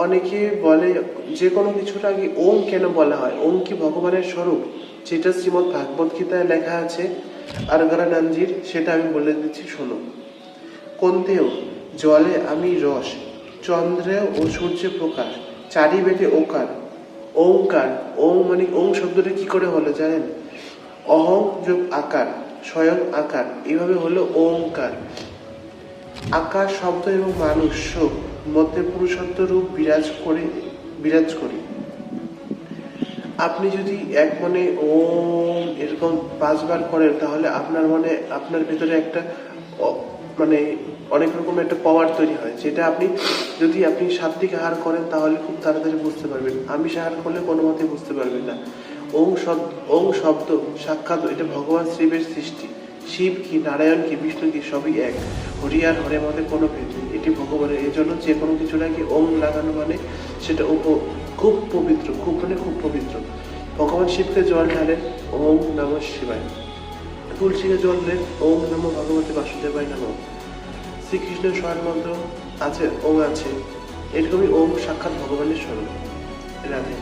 অনেকে বলে যে কোনো কিছুর আগে ওম কেন বলা হয়, ওম কি ভগবানের স্বরূপ? যেটা শ্রীমদ্ ভাগবত গীতায় লেখা আছে আর্গারানন্দির, সেটা আমি বলে দিচ্ছি শোনো। কোনতেও জলে আমি রস, চন্দ্রে ও সূর্যে প্রকাশ, চারি বেদে ওকার, ওঙ্কার। ওম মানে ওম শব্দটা কি করে হলো জানেন? অহং যোগ আকার, স্বয়ং আকার, এইভাবে হলো ওঙ্কার। আকার শব্দ এবং মানুষ মধ্যে পুরুষত্ব রূপ বিরাজ করি। আপনি যদি এক মনে ওম এরকম 5 বার করেন, তাহলে আপনার মনে আপনার ভেতরে একটা মানে অনেক রকম একটা পাওয়ার তৈরি হয়, যেটা যদি আপনি সাত্বিক আহার করেন তাহলে খুব তাড়াতাড়ি বুঝতে পারবেন, আমিষ আহার করলে কোনো মতেই বুঝতে পারবেন না। ওম শব্দ সাক্ষাৎ এটা ভগবান শিবের সৃষ্টি। শিব কি, নারায়ণ কি, বিষ্ণু কি, সবই এক। হরি আর হরের মধ্যে কোনো ভেদ নেই, এটি ভগবানের। এই জন্য যে কোনো কিছু নাকি ওম লাগানো মানে সেটা খুব পবিত্র, খুব পবিত্র। ভগবান শিবকে জল ঢালেন ওম নমঃ শিবায়, তুলসীকে জল দেন ওম নমঃ ভগবতে বাসুদেবায় নমঃ। শ্রীকৃষ্ণের স্বয়ং মন্ত্র আছে, ওম আছে। এরকমই ওম সাক্ষাৎ ভগবানের স্বরূপ। রাধে।